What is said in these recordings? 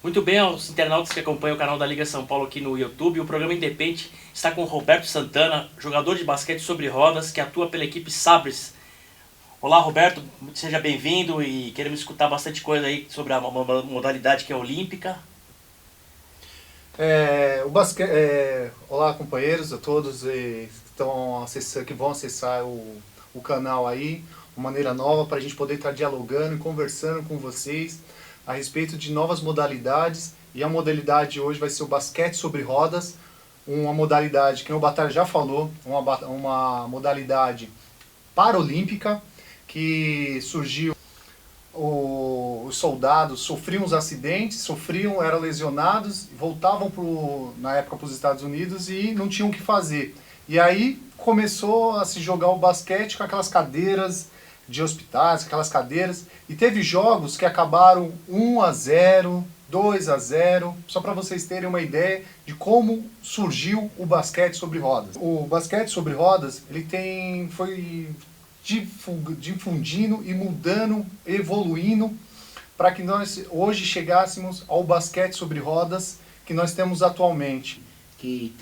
Muito bem, aos internautas que acompanham o canal da Liga São Paulo aqui no YouTube, o programa Independente está com Roberto Santana, jogador de basquete sobre rodas, que atua pela equipe Sabres. Olá, Roberto, seja bem-vindo e queremos escutar bastante coisa aí sobre a modalidade que é olímpica. Olá, companheiros, a todos que vão acessar o canal aí, uma maneira nova para a gente poder estar dialogando e conversando com vocês a respeito de novas modalidades. E a modalidade de hoje vai ser o basquete sobre rodas, uma modalidade que o Batalha já falou, uma modalidade paralímpica que surgiu. Os soldados sofriam os acidentes, eram lesionados, voltavam na época para os Estados Unidos e não tinham o que fazer. E aí começou a se jogar o basquete com aquelas cadeiras de hospitais, aquelas cadeiras, e teve jogos que acabaram 1-0, 2-0, só para vocês terem uma ideia de como surgiu o basquete sobre rodas. O basquete sobre rodas, foi difundindo e mudando, evoluindo, para que nós hoje chegássemos ao basquete sobre rodas que nós temos atualmente. Que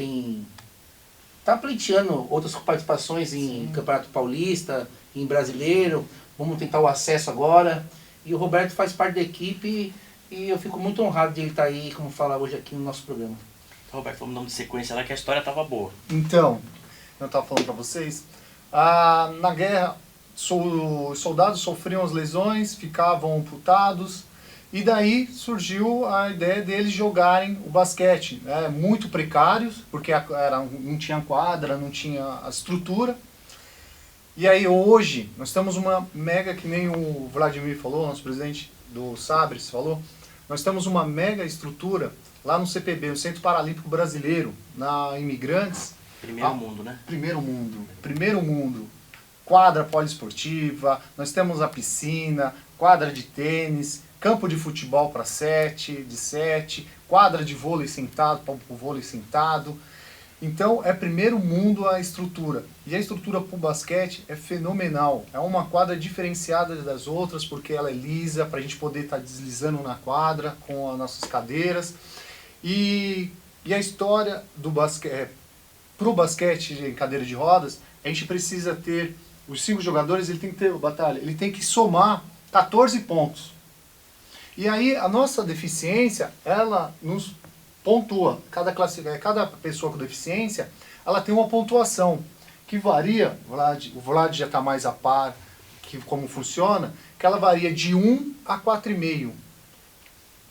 está pleiteando outras participações em Campeonato Paulista, em Brasileiro, vamos tentar o acesso agora. E o Roberto faz parte da equipe e eu fico muito honrado de ele estar aí, como falar hoje aqui no nosso programa. Então, Roberto, vamos dar uma sequência lá que a história estava boa. Então, eu estava falando para vocês, na guerra os soldados sofriam as lesões, ficavam amputados, e daí surgiu a ideia deles jogarem o basquete, muito precários, porque não tinha quadra, não tinha a estrutura. E aí hoje nós temos uma mega, que nem o Vladimir falou, nosso presidente do Sabres falou, nós temos uma mega estrutura lá no CPB, no Centro Paralímpico Brasileiro, na Imigrantes. Primeiro mundo, né? Primeiro mundo. Quadra poliesportiva, nós temos a piscina, quadra de tênis, campo de futebol para 7, quadra de vôlei sentado, para o vôlei sentado. Então é primeiro mundo a estrutura. E a estrutura para o basquete é fenomenal. É uma quadra diferenciada das outras porque ela é lisa, para a gente poder estar deslizando na quadra com as nossas cadeiras. E a história do basquete, para o basquete em cadeira de rodas, a gente precisa ter, os 5 jogadores, ele tem que somar 14 pontos. E aí a nossa deficiência, ela nos pontua. Cada pessoa com deficiência, ela tem uma pontuação que varia, o Vlad já está mais a par como funciona, que ela varia de 1 a 4,5.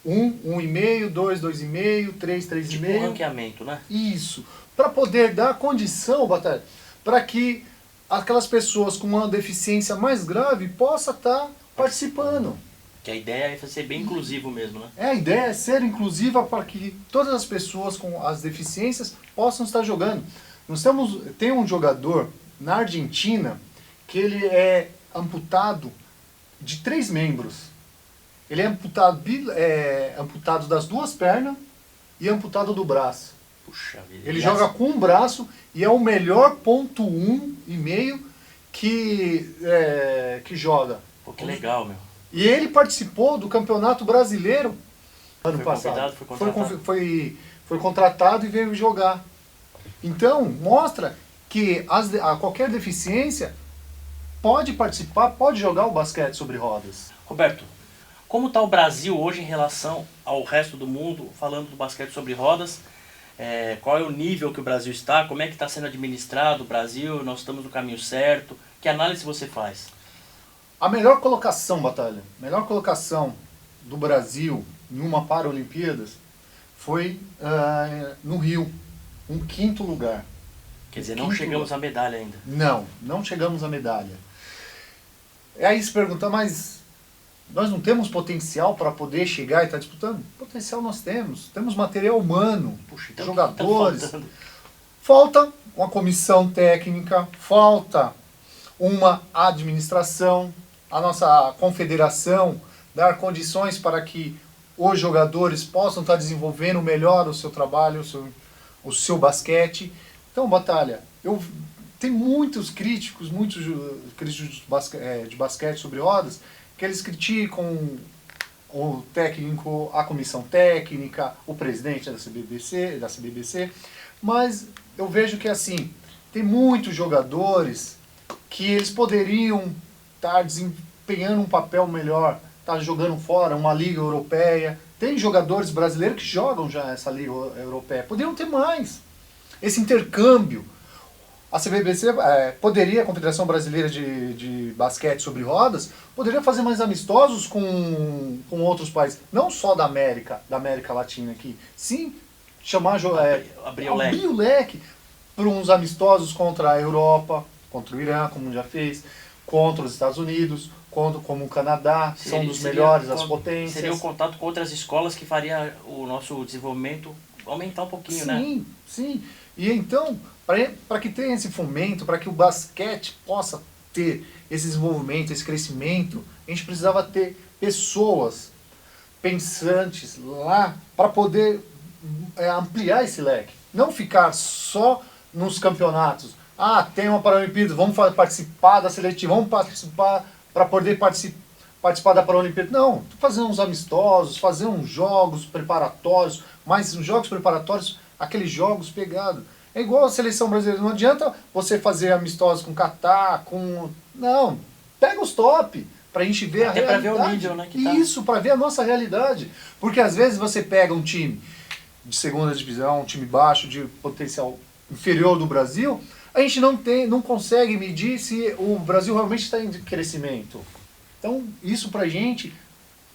1,5, 2, 2,5, 3, 3,5. Tipo um ranqueamento, né? Isso. Para poder dar condição, Batalha, para que aquelas pessoas com uma deficiência mais grave possam estar participando. Que a ideia é ser bem inclusivo mesmo, né? A ideia é ser inclusiva para que todas as pessoas com as deficiências possam estar jogando. Tem um jogador na Argentina que ele é amputado de 3 membros. Ele é amputado das 2 pernas e amputado do braço. Puxa vida. Ele joga com um braço e é o melhor ponto 1,5 que joga. Pô, que legal, meu. E ele participou do Campeonato Brasileiro ano passado. Foi contratado e veio jogar. Então, mostra que qualquer deficiência pode participar, pode jogar o basquete sobre rodas. Roberto, como está o Brasil hoje em relação ao resto do mundo, falando do basquete sobre rodas? Qual é o nível que o Brasil está? Como é que está sendo administrado o Brasil? Nós estamos no caminho certo? Que análise você faz? A melhor colocação, Batalha, do Brasil numa Paralimpíadas foi no Rio, um 5º lugar. Quer dizer, não chegamos à medalha ainda. Não chegamos à medalha. Aí se pergunta, mas nós não temos potencial para poder chegar e estar disputando? Potencial nós temos material humano, Puxa, então jogadores. Falta uma comissão técnica, falta uma administração, a nossa confederação dar condições para que os jogadores possam estar desenvolvendo melhor o seu trabalho, o seu basquete. Então, Batalha, tem muitos críticos de basquete sobre rodas, que eles criticam o técnico, a comissão técnica, o presidente da CBBC, mas eu vejo que assim, tem muitos jogadores que eles poderiam estar desempenhando um papel melhor, estar jogando fora, uma liga europeia. Tem jogadores brasileiros que jogam já essa liga europeia, poderiam ter mais. Esse intercâmbio. A CBBC poderia, a Confederação Brasileira de Basquete sobre Rodas, poderia fazer mais amistosos com outros países, não só da América Latina aqui, sim chamar abrir o leque para uns amistosos contra a Europa, contra o Irã, como já fez, contra os Estados Unidos, como o Canadá, que são dos melhores, as potências. Seria o contato com outras escolas que faria o nosso desenvolvimento aumentar um pouquinho, né? Sim, sim. E então, para que tenha esse fomento, para que o basquete possa ter esse desenvolvimento, esse crescimento, a gente precisava ter pessoas pensantes lá para poder ampliar esse leque. Não ficar só nos campeonatos. Ah, tem uma Paralimpíada, vamos participar da seletiva, vamos participar para poder participar da Paralimpíada. Não, fazer uns amistosos, fazer uns jogos preparatórios, mas os jogos preparatórios, aqueles jogos pegados. É igual a seleção brasileira, não adianta você fazer amistosos com Catar, Não, pega os top, pra gente ver até a realidade. Pra ver o nível, né, que tá. Isso, pra ver a nossa realidade. Porque às vezes você pega um time de segunda divisão, um time baixo, de potencial inferior do Brasil, a gente não consegue medir se o Brasil realmente está em crescimento. Então, isso pra gente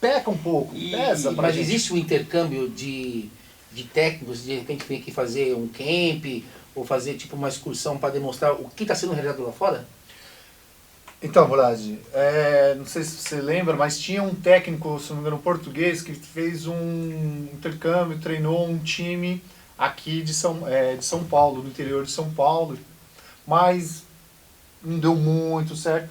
peca um pouco, pesa pra mas gente. existe um intercâmbio de técnicos, de repente vem aqui fazer um camp, ou fazer tipo uma excursão para demonstrar o que está sendo realizado lá fora? Então, Vlad, não sei se você lembra, mas tinha um técnico, se não me engano, português, que fez um intercâmbio, treinou um time aqui de São Paulo, do interior de São Paulo, mas não deu muito certo.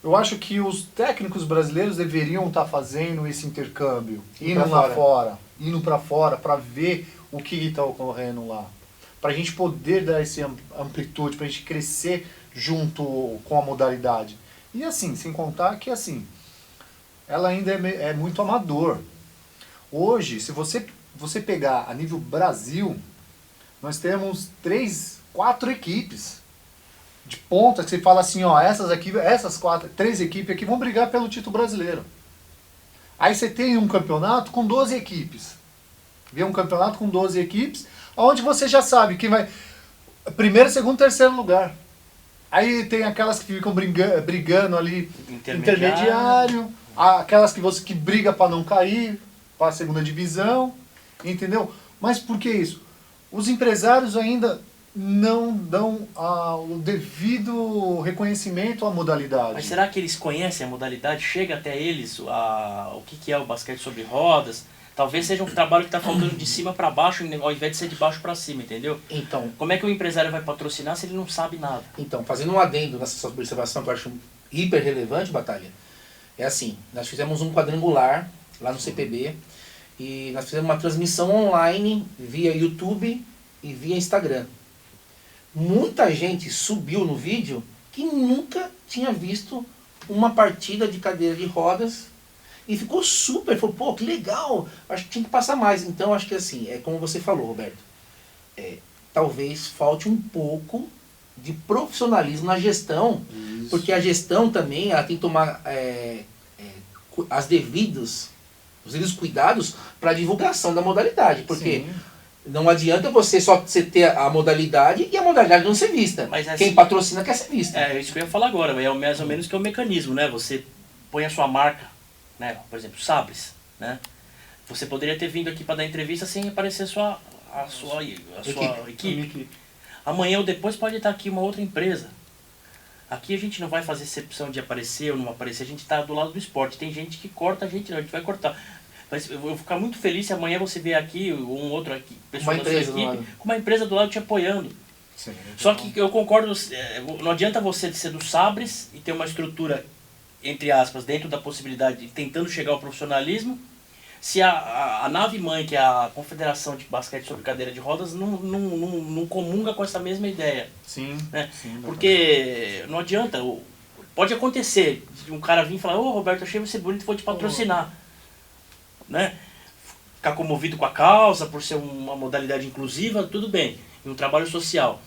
Eu acho que os técnicos brasileiros deveriam estar fazendo esse intercâmbio, indo lá fora, indo para fora, para ver o que está ocorrendo lá. Para a gente poder dar essa amplitude, para a gente crescer junto com a modalidade. E assim, sem contar que assim, ela ainda é muito amador. Hoje, se você pegar a nível Brasil, nós temos 4 equipes de ponta, que você fala assim, ó, essas 3 equipes aqui vão brigar pelo título brasileiro. Aí você tem um campeonato com 12 equipes. Vê um campeonato com 12 equipes, onde você já sabe que vai primeiro, segundo, terceiro lugar. Aí tem aquelas que ficam brigando ali, intermediário, aquelas que briga para não cair, para a segunda divisão, entendeu? Mas por que isso? Os empresários ainda não dão o devido reconhecimento à modalidade. Mas será que eles conhecem a modalidade? Chega até eles o que é o basquete sobre rodas? Talvez seja um trabalho que está faltando de cima para baixo, ao invés de ser de baixo para cima, entendeu? Então, como é que o empresário vai patrocinar se ele não sabe nada? Então, fazendo um adendo nessa sua observação que eu acho hiper relevante, Batalha, é assim, nós fizemos um quadrangular lá no CPB e nós fizemos uma transmissão online via YouTube e via Instagram. Muita gente subiu no vídeo que nunca tinha visto uma partida de cadeira de rodas e ficou super, falou, pô, que legal, acho que tinha que passar mais. Então, acho que assim, é como você falou, Roberto, talvez falte um pouco de profissionalismo na gestão, isso. Porque a gestão também ela tem que tomar os devidos cuidados para a divulgação da modalidade, porque sim. Não adianta você ter a modalidade e a modalidade não ser vista. Mas quem patrocina quer ser vista. É isso que eu ia falar agora, é mais ou menos que é o mecanismo, né? Você põe a sua marca, né? Por exemplo, Sabres, né? Você poderia ter vindo aqui para dar entrevista sem aparecer a sua equipe. Amanhã ou depois pode estar aqui uma outra empresa. Aqui a gente não vai fazer exceção de aparecer ou não aparecer, a gente está do lado do esporte. Tem gente que corta a gente, não, a gente vai cortar. Mas eu vou ficar muito feliz se amanhã você vier aqui, um outro aqui, pessoa da sua equipe, com uma empresa do lado te apoiando. Sim, só que eu concordo, não adianta você ser do Sabres e ter uma estrutura, entre aspas, dentro da possibilidade, tentando chegar ao profissionalismo, se a nave-mãe, que é a Confederação de Basquete sobre Cadeira de Rodas, não comunga com essa mesma ideia. Sim, né? Sim. Porque não adianta, pode acontecer, um cara vir e falar, ô Roberto, achei você bonito, vou te patrocinar. né, ficar comovido com a causa, por ser uma modalidade inclusiva, tudo bem, e um trabalho social.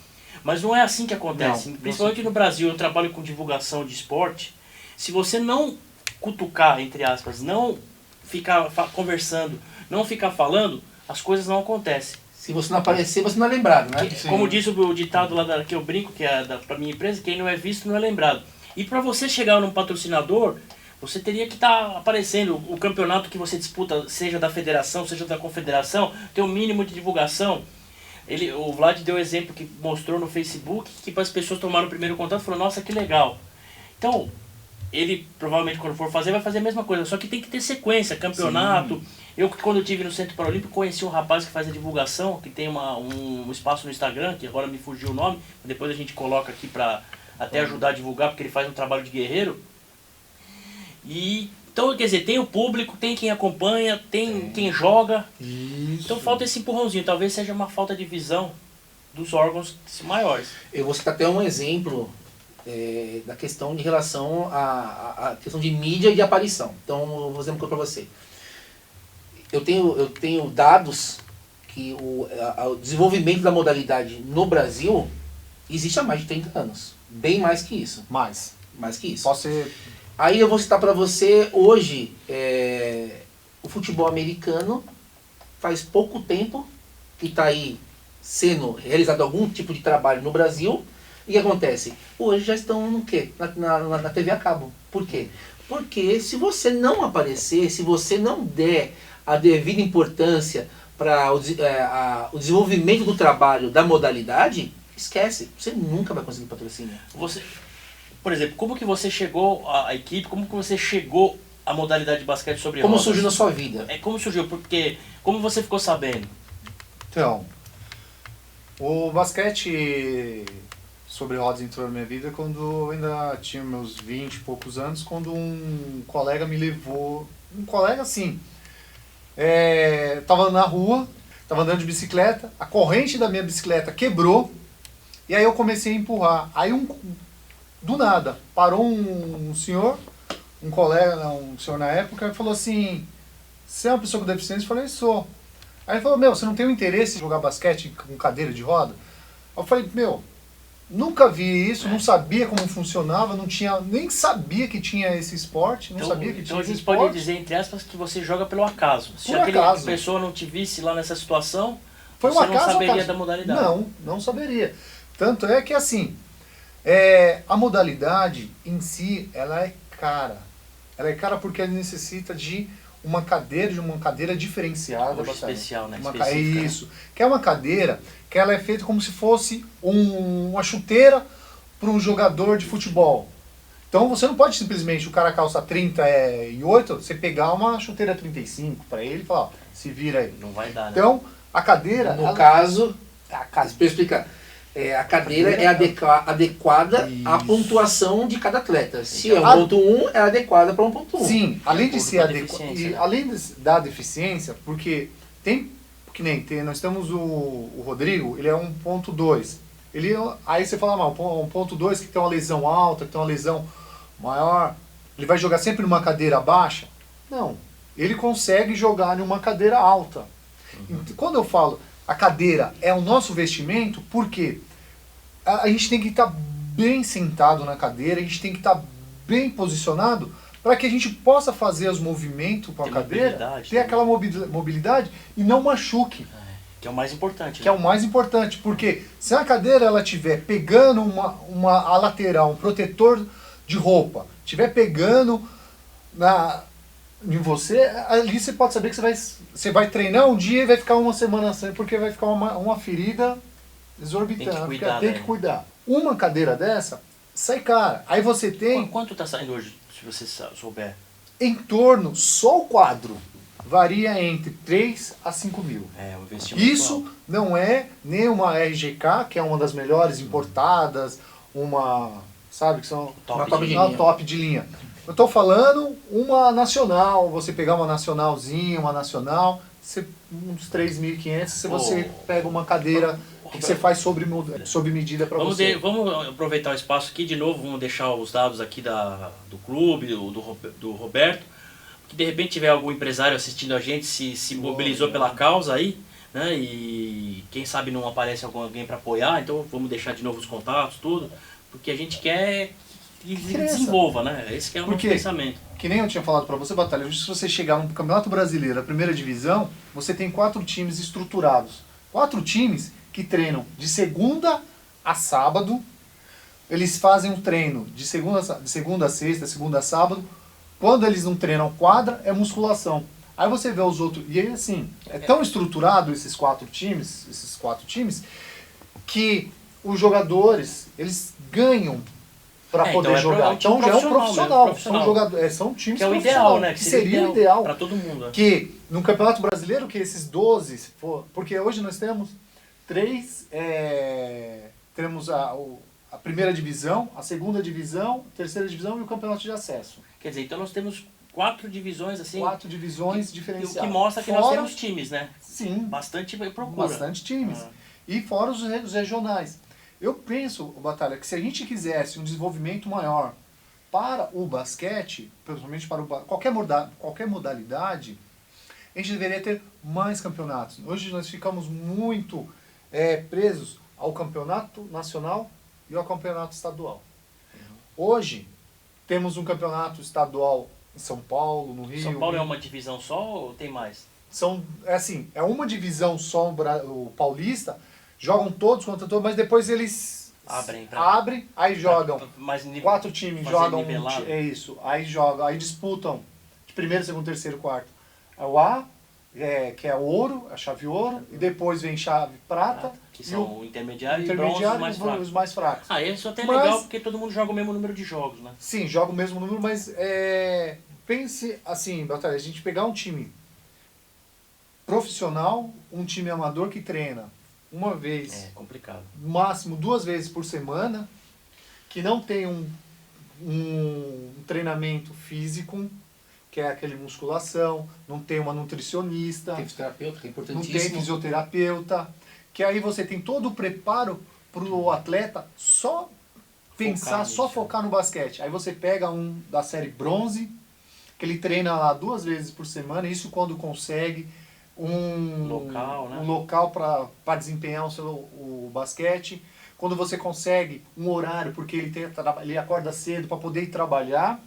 Mas não é assim que acontece. Principalmente no Brasil, eu trabalho com divulgação de esporte. Se você não cutucar, entre aspas, não ficar conversando, não ficar falando, as coisas não acontecem. Se você não aparecer, você não é lembrado, né? Como diz o ditado lá que eu brinco, que é pra minha empresa, quem não é visto não é lembrado. E para você chegar num patrocinador, você teria que estar aparecendo. O campeonato que você disputa, seja da federação, seja da confederação, tem um mínimo de divulgação. O Vlad deu exemplo que mostrou no Facebook, que para as pessoas tomaram o primeiro contato, falou, nossa, que legal. Então, ele provavelmente quando for fazer, vai fazer a mesma coisa, só que tem que ter sequência, campeonato. Sim. Eu, quando eu estive no Centro Paralímpico, conheci um rapaz que faz a divulgação, que tem um espaço no Instagram, que agora me fugiu o nome, depois a gente coloca aqui para até ajudar a divulgar, porque ele faz um trabalho de guerreiro. E então, quer dizer, tem o público, tem quem acompanha, tem quem joga. Isso. Então falta esse empurrãozinho, talvez seja uma falta de visão dos órgãos maiores. Eu vou citar até um exemplo da questão de relação à questão de mídia e de aparição. Então, eu vou dizer uma coisa para você. Eu tenho dados que o desenvolvimento da modalidade no Brasil existe há mais de 30 anos. Bem mais que isso. Mais que isso. Posso ser... Aí eu vou citar para você, hoje, o futebol americano faz pouco tempo que está aí sendo realizado algum tipo de trabalho no Brasil. E o que acontece? Hoje já estão no quê? Na TV a cabo. Por quê? Porque se você não aparecer, se você não der a devida importância para o desenvolvimento do trabalho da modalidade, esquece, você nunca vai conseguir patrocínio. Por exemplo, como que você chegou à equipe, como que você chegou à modalidade de basquete sobre rodas? Como surgiu na sua vida? Como surgiu? Porque, como você ficou sabendo? Então, o basquete sobre rodas entrou na minha vida quando eu ainda tinha meus 20 e poucos anos, quando um colega me levou, assim, tava na rua, tava andando de bicicleta, a corrente da minha bicicleta quebrou, e aí eu comecei a empurrar. Aí do nada, parou um senhor, um colega, um senhor na época, e falou assim, você é uma pessoa com deficiência? Eu falei, sou. Aí ele falou, você não tem um interesse em jogar basquete com cadeira de roda? Eu falei, nunca vi isso, não sabia como funcionava, nem sabia que tinha esse esporte, não sabia que tinha esse esporte. Então a gente pode dizer, entre aspas, que você joga pelo acaso. Se aquela pessoa não te visse lá nessa situação, foi você não saberia da modalidade. Não saberia. Tanto é que assim, a modalidade em si, ela é cara. Ela é cara porque ela necessita de uma cadeira diferenciada. Especial, né? Isso. Que é uma cadeira que ela é feita como se fosse uma chuteira para um jogador de futebol. Então você não pode simplesmente, o cara calça 38, você pegar uma chuteira 35 para ele e falar, se vira aí. Não vai dar, né? Então, a cadeira... No caso, deixa eu explicar. A cadeira é adequada à pontuação de cada atleta. Se é 1.1, é adequada para 1.1. Sim, além de ser adequada, além da deficiência, porque nós temos o Rodrigo, ele é 1.2. Aí você fala, 1.2 que tem uma lesão alta, que tem uma lesão maior, ele vai jogar sempre numa cadeira baixa? Não, ele consegue jogar em uma cadeira alta. Então, quando eu falo a cadeira é o nosso vestimento, porque a gente tem que estar bem sentado na cadeira, a gente tem que estar bem posicionado para que a gente possa fazer os movimentos com a cadeira, ter aquela mobilidade e não machuque. Que é o mais importante. Que é o mais importante, porque se a cadeira ela estiver pegando a lateral, um protetor de roupa, estiver pegando em você, ali você pode saber que você vai treinar um dia e vai ficar uma semana sem, porque vai ficar uma ferida exorbitante. Tem que cuidar. Uma cadeira dessa sai cara. Aí você tem... Quanto está saindo hoje, se você souber? Em torno, só o quadro varia entre 3 a 5 mil. Um investimento. Isso não é nem uma RGK, que é uma das melhores importadas, sabe, que são top de linha. Eu estou falando uma nacional, você pegar uma nacionalzinha, uns 3.500, se você pega uma cadeira que você faz sob medida para você. Vamos aproveitar o espaço aqui de novo, vamos deixar os dados aqui do clube, do Roberto, que de repente tiver algum empresário assistindo a gente, se mobilizou pela causa aí, né? E quem sabe não aparece alguém para apoiar, então vamos deixar de novo os contatos, tudo, porque a gente quer que desenvolva, né? Esse que é o nosso pensamento. Que nem eu tinha falado para você, Batalha, se você chegar no Campeonato Brasileiro, a primeira divisão, você tem 4 times estruturados. 4 times que treinam de segunda a sábado. Eles fazem um treino de segunda a sexta, segunda a sábado. Quando eles não treinam quadra, é musculação. Aí você vê os outros. E aí, assim, é tão estruturado esses 4 times, que os jogadores, eles ganham para poder jogar. Então já é um profissional. São times que é o ideal, né? Que seria o ideal para todo mundo. Né? Que no Campeonato Brasileiro, que esses 12, porque hoje nós temos 3, temos a primeira divisão, a segunda divisão, a terceira divisão e o campeonato de acesso. Quer dizer, então nós temos 4 divisões assim. 4 divisões diferenciadas. O que mostra que nós temos times, né? Sim. Bastante procura. Bastante times. E fora os regionais. Eu penso, Batalha, que se a gente quisesse um desenvolvimento maior para o basquete, principalmente para qualquer modalidade, a gente deveria ter mais campeonatos. Hoje nós ficamos muito presos ao campeonato nacional e ao campeonato estadual. Hoje temos um campeonato estadual em São Paulo, no Rio. São Paulo é uma divisão só ou tem mais? É uma divisão só o paulista. Jogam todos contra todos, mas depois eles abrem, aí jogam. 4 times jogam. É isso. Aí disputam de primeiro, segundo, terceiro, quarto. O A, que é ouro, a chave ouro, e depois vem chave prata. Que são o intermediário e os mais fracos. Isso até é legal porque todo mundo joga o mesmo número de jogos, né? Sim, joga o mesmo número, mas pense assim, Batalha, a gente pegar um time profissional, um time amador que treina uma vez, complicado. No máximo 2 vezes por semana, que não tem um treinamento físico, que é aquele musculação, não tem uma nutricionista, tem fisioterapeuta, que é importantíssimo. Não tem fisioterapeuta, que aí você tem todo o preparo para o atleta só pensar, focar no basquete. Aí você pega um da série bronze, que ele treina lá 2 vezes por semana, isso quando consegue um local para desempenhar o basquete. Quando você consegue um horário, porque ele acorda cedo para poder ir trabalhar,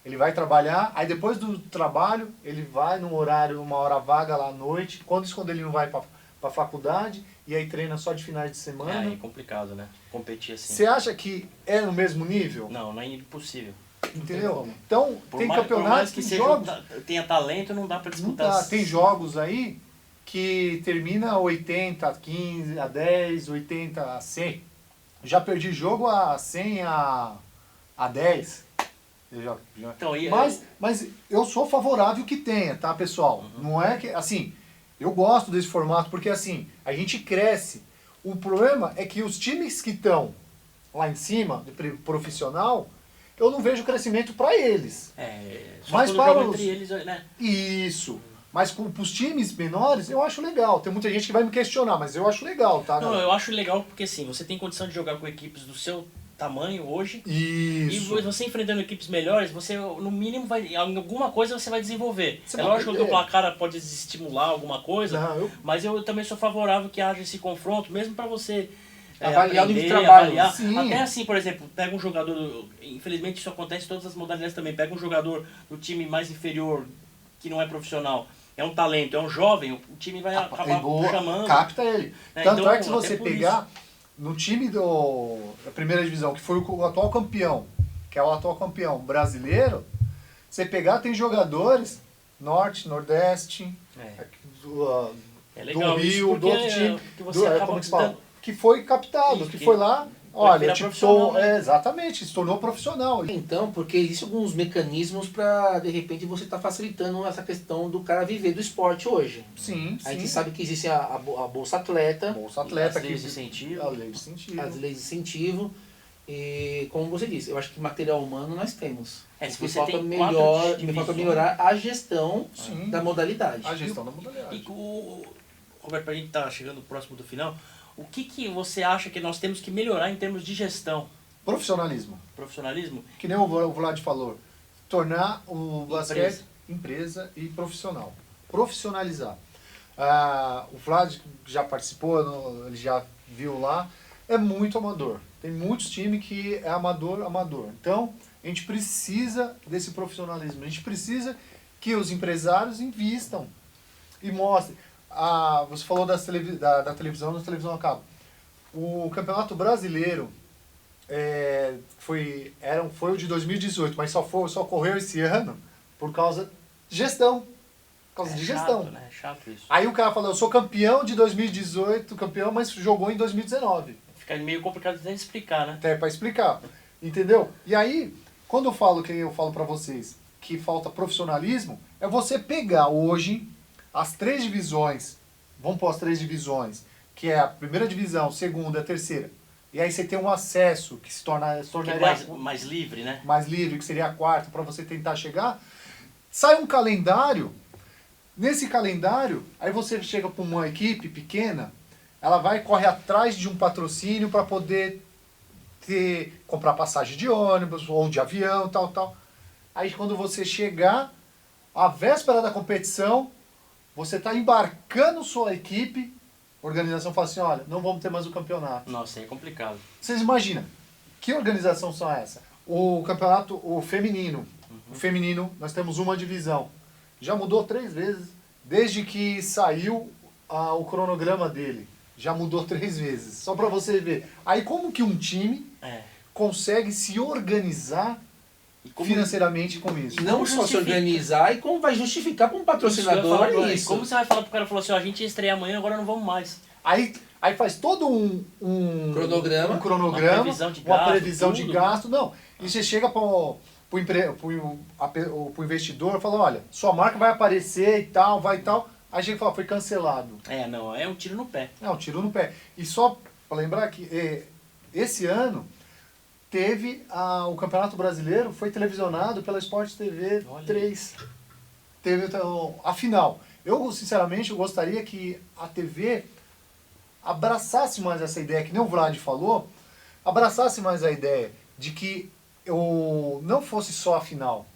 ele vai trabalhar, aí depois do trabalho ele vai num horário, uma hora vaga lá à noite, quando ele não vai para a faculdade, e aí treina só de finais de semana. É complicado, né? Competir assim. Você acha que é no mesmo nível? Não é impossível. Entendeu? Então, tem campeonatos que jogos... tenha talento, não dá para disputar. Não dá. Tem jogos aí que termina 80 a 15, a 10, 80 a 100. Já perdi jogo a 100 a 10. Então, mas eu sou favorável que tenha, tá, pessoal? Não é que, assim, eu gosto desse formato porque, assim, a gente cresce. O problema é que os times que estão lá em cima, de profissional, eu não vejo crescimento para eles. Só mas para entre eles, né? Isso. Mas para os times menores, eu acho legal. Tem muita gente que vai me questionar, mas eu acho legal, tá? Não, eu acho legal porque, assim, você tem condição de jogar com equipes do seu tamanho hoje. Isso. E você enfrentando equipes melhores, você, no mínimo, alguma coisa você vai desenvolver. Lógico que o placar pode desestimular alguma coisa, mas eu também sou favorável que haja esse confronto, mesmo para você... avaliar o nível de trabalho. Até assim, por exemplo, pega um jogador, infelizmente isso acontece em todas as modalidades também, pega um jogador do time mais inferior, que não é profissional, é um talento, é um jovem, o time vai acabar chamando. Capta ele. Tanto então, é que se você pegar no time da primeira divisão, que foi o atual campeão, que é o atual campeão brasileiro, você pegar, tem jogadores norte, nordeste, do Rio, do outro time, como que se fala? Que foi captado, que foi lá, olha, exatamente, se tornou profissional. Então, porque existem alguns mecanismos para, de repente, você estar facilitando essa questão do cara viver do esporte hoje. Sim, a gente sabe que existe a Bolsa Atleta. As leis de incentivo. As leis de incentivo. As leis de incentivo. E, como você disse, eu acho que material humano nós temos. Se você falta tem melhorar a gestão da modalidade. A gestão da modalidade. E Roberto, para a gente estar chegando próximo do final, o que você acha que nós temos que melhorar em termos de gestão? Profissionalismo. Profissionalismo? Que nem o Vlad falou. Tornar o basquete empresa e profissional. Profissionalizar. O Vlad já participou, ele já viu lá, é muito amador. Tem muitos times que é amador. Então, a gente precisa desse profissionalismo. A gente precisa que os empresários invistam e mostrem. Você falou da televisão, da televisão a cabo. O Campeonato Brasileiro foi o de 2018, mas só ocorreu esse ano por causa de gestão. Por causa de gestão. Chato, né? É chato isso. Aí o cara falou, eu sou campeão de 2018, mas jogou em 2019. Fica meio complicado até explicar, né? Até para explicar. Entendeu? E aí, quando eu falo para vocês que falta profissionalismo, é você pegar hoje as 3 divisões, vamos pôr as 3 divisões, que é a primeira divisão, segunda, a terceira. E aí você tem um acesso que se tornaria mais livre, né? mais livre, que seria a quarta, para você tentar chegar. Sai um calendário. Nesse calendário, aí você chega para uma equipe pequena, ela corre atrás de um patrocínio para poder comprar passagem de ônibus ou de avião, tal. Aí quando você chegar, à véspera da competição, você está embarcando sua equipe, a organização fala assim, olha, não vamos ter mais o campeonato. Nossa, é complicado. Vocês imaginam, que organização são essa? O campeonato, o feminino. O feminino, nós temos uma divisão. Já mudou 3 vezes, desde que saiu o cronograma dele. Já mudou 3 vezes, só para você ver. Aí como que um time consegue se organizar financeiramente com isso? E não só se organizar, e como vai justificar para um patrocinador isso. Como você vai falar pro cara, falou assim, ó, a gente ia estrear amanhã, agora não vamos mais. Aí faz todo um cronograma, uma previsão de gasto. Não, e você chega pro investidor e fala, olha, sua marca vai aparecer e tal, vai e tal. Aí a gente fala, foi cancelado. Não, é um tiro no pé. É um tiro no pé. E só para lembrar que esse ano teve o Campeonato Brasileiro, foi televisionado pela Sport TV 3. Teve a final. Eu, sinceramente, gostaria que a TV abraçasse mais essa ideia, que nem o Vlad falou, abraçasse mais a ideia de que não fosse só a final,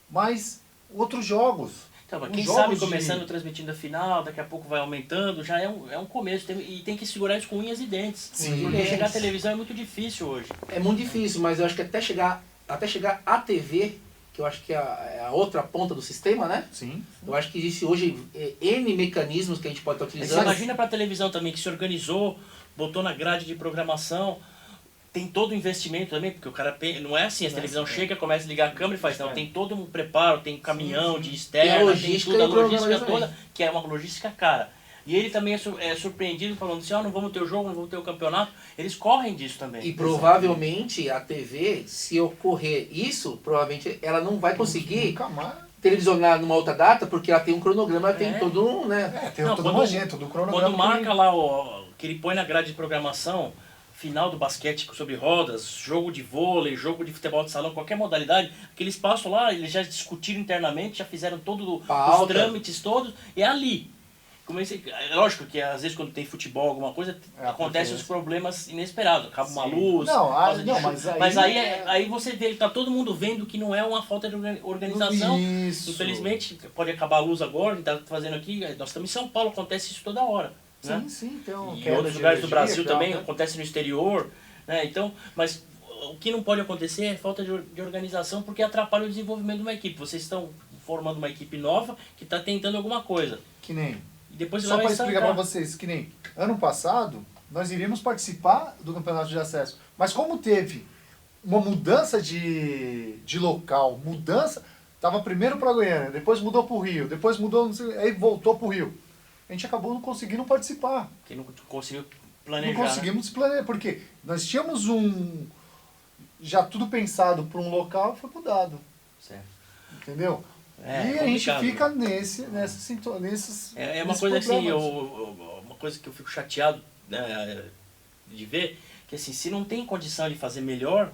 mas outros jogos. Então, quem sabe começando transmitindo a final, daqui a pouco vai aumentando, já é um começo. E tem que segurar isso com unhas e dentes. Sim. Porque chegar à televisão é muito difícil hoje. É muito difícil, mas eu acho que até chegar à TV, que eu acho que é a outra ponta do sistema, né? Sim. Eu acho que existe hoje N mecanismos que a gente pode estar utilizando. Você imagina para a televisão também, que se organizou, botou na grade de programação, tem todo o investimento também, porque o cara não é assim, a televisão chega, começa a ligar a câmera e faz, não, tem todo um preparo, tem caminhão de externa, tem tudo, a logística toda, que é uma logística cara. E ele também é surpreendido falando assim, não vamos ter o jogo, não vamos ter o campeonato, eles correm disso também. E provavelmente a TV, se ocorrer isso, provavelmente ela não vai conseguir televisionar numa outra data, porque ela tem um cronograma, tem todo um, né? Tem toda uma agenda, todo um cronograma. Quando marca lá, que ele põe na grade de programação, final do basquete sobre rodas, jogo de vôlei, jogo de futebol de salão, qualquer modalidade, aquele espaço lá, eles já discutiram internamente, já fizeram todos os trâmites todos, e é ali. Lógico que às vezes quando tem futebol, alguma coisa, acontecem os problemas inesperados, acaba uma luz, mas aí você vê, tá todo mundo vendo que não é uma falta de organização. Isso. Infelizmente, pode acabar a luz agora, a gente tá fazendo aqui, nós estamos em São Paulo, acontece isso toda hora. Né? Sim, então, e em outros lugares do Brasil também, acontece no exterior, né? Então, mas o que não pode acontecer é falta de organização, porque atrapalha o desenvolvimento de uma equipe. Vocês estão formando uma equipe nova que está tentando alguma coisa. Que nem. E depois só para explicar para vocês, que nem ano passado, nós iríamos participar do campeonato de acesso, mas como teve uma mudança de local, estava primeiro para Goiânia, depois mudou para o Rio, depois mudou, aí voltou para o Rio. A gente acabou não conseguindo participar. Porque não conseguiu planejar. Não conseguimos planejar, porque nós tínhamos já tudo pensado para um local e foi mudado. Certo. Entendeu? E a gente fica nesses É uma coisa assim, uma coisa que eu fico chateado, né, de ver, que assim, se não tem condição de fazer melhor,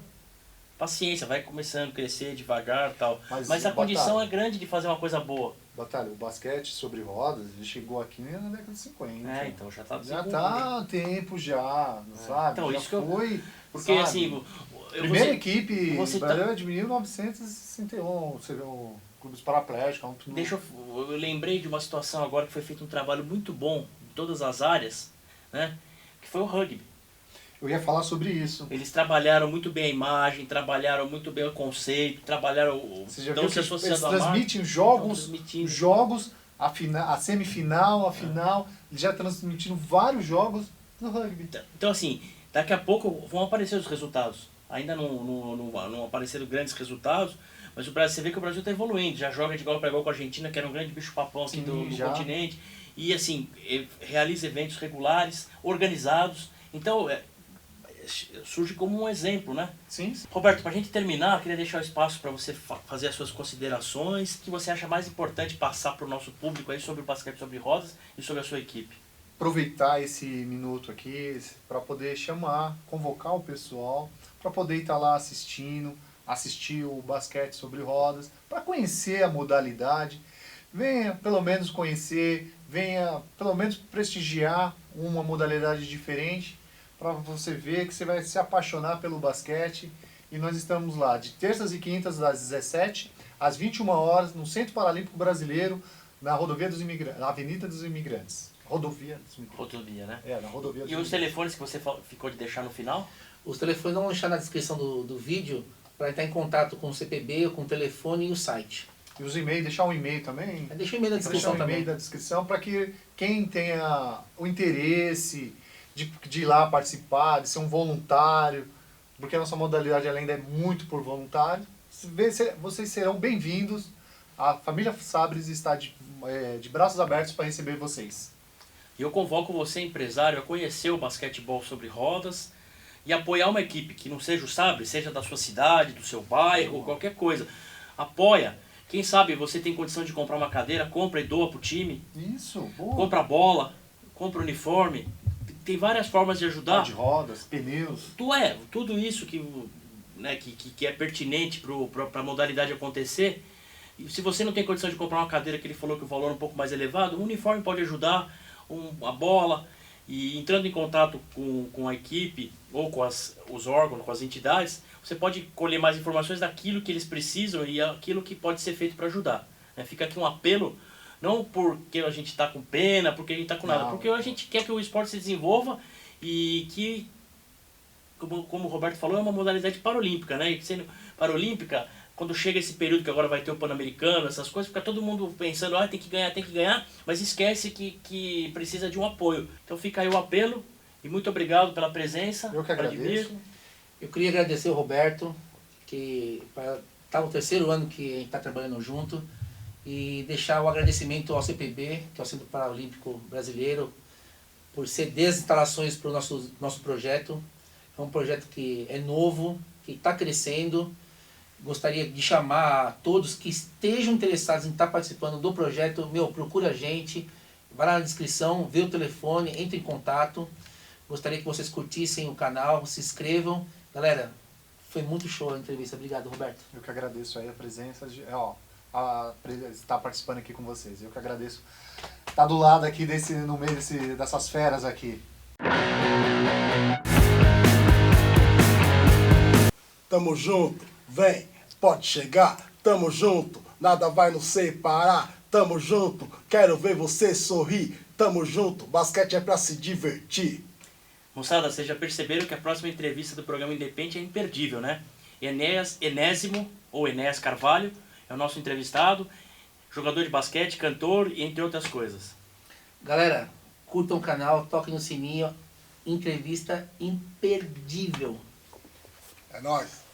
paciência, vai começando a crescer devagar e tal. Mas a condição é grande de fazer uma coisa boa. Batalha, o basquete sobre rodas, ele chegou aqui na década de 50. Então já tá há tempo já, sabe? Então, já isso foi, porque sabe? assim, Primeira equipe você brasileira de 1961, o Clube dos Paraplégicos. Eu lembrei de uma situação agora que foi feito um trabalho muito bom em todas as áreas, né? Que foi o rugby. Eu ia falar sobre isso. Eles trabalharam muito bem a imagem, trabalharam muito bem o conceito, trabalharam Você já viu que eles transmitem os jogos, a semifinal, a final, eles já transmitindo vários jogos no rugby. Então assim, daqui a pouco vão aparecer os resultados. Ainda não apareceram grandes resultados, mas você vê que o Brasil está evoluindo, já joga de igual para igual com a Argentina, que era um grande bicho-papão aqui do continente, e assim, realiza eventos regulares, organizados, então surge como um exemplo, né? Sim. Roberto, para a gente terminar, eu queria deixar o espaço para você fazer as suas considerações, que você acha mais importante passar para o nosso público aí sobre o basquete sobre rodas e sobre a sua equipe. Aproveitar esse minuto aqui para poder convocar o pessoal, para poder estar lá assistir o basquete sobre rodas, para conhecer a modalidade. Venha pelo menos conhecer, venha pelo menos prestigiar uma modalidade diferente, para você ver que você vai se apaixonar pelo basquete. E nós estamos lá de terças e quintas, das 17 às 21 horas, no Centro Paralímpico Brasileiro, na Rodovia dos Imigrantes, na Avenida dos Imigrantes. Rodovia, né? Na rodovia dos E os telefones que você ficou de deixar no final? Os telefones vão deixar na descrição do vídeo para entrar em contato com o CPB, com o telefone e o site. E os e-mails, deixar um e-mail também? Deixa o e-mail na descrição também. Deixa o e-mail da descrição para que quem tenha o interesse de ir lá participar, de ser um voluntário, porque a nossa modalidade ainda é muito por voluntário, vocês serão bem-vindos. A família Sabres está de braços abertos para receber vocês. E eu convoco você, empresário, a conhecer o basquetebol sobre rodas e apoiar uma equipe que não seja o Sabre, seja da sua cidade, do seu bairro, qualquer coisa. Apoia. Quem sabe você tem condição de comprar uma cadeira, compra e doa pro time. Isso, boa. Compra bola, compra uniforme. Tem várias formas de ajudar. De rodas, pneus. Tudo isso que é pertinente para a modalidade acontecer. E se você não tem condição de comprar uma cadeira, que ele falou que o valor é um pouco mais elevado, um uniforme pode ajudar, a bola, e entrando em contato com a equipe ou com os órgãos, com as entidades, você pode colher mais informações daquilo que eles precisam e aquilo que pode ser feito para ajudar. Fica aqui um apelo, não porque a gente está com pena, porque a gente está com nada, porque a gente quer que o esporte se desenvolva e que, como o Roberto falou, é uma modalidade paralímpica, né? E sendo paralímpica, quando chega esse período que agora vai ter o Pan-Americano, essas coisas, fica todo mundo pensando, tem que ganhar, mas esquece que precisa de um apoio. Então fica aí o apelo e muito obrigado pela presença. Eu que agradeço. Eu queria agradecer o Roberto, que está no 3º ano que a gente está trabalhando junto, e deixar o agradecimento ao CPB, que é o Centro Paralímpico Brasileiro, por ceder as instalações para o nosso projeto. É um projeto que é novo, que está crescendo. Gostaria de chamar a todos que estejam interessados em estar participando do projeto. Procura a gente, vai lá na descrição, vê o telefone, entre em contato. Gostaria que vocês curtissem o canal, se inscrevam. Galera, foi muito show a entrevista. Obrigado, Roberto. Eu que agradeço aí a presença, estar participando aqui com vocês. Eu que agradeço estar do lado aqui, no meio dessas feras aqui. Tamo junto, vem, pode chegar, tamo junto, nada vai nos separar, tamo junto, quero ver você sorrir, tamo junto, basquete é pra se divertir. Moçada, vocês já perceberam que a próxima entrevista do programa Independente é imperdível, né? Enésimo, ou Enéas Carvalho, é o nosso entrevistado, jogador de basquete, cantor e entre outras coisas. Galera, curtam o canal, toquem no sininho, entrevista imperdível. É nóis.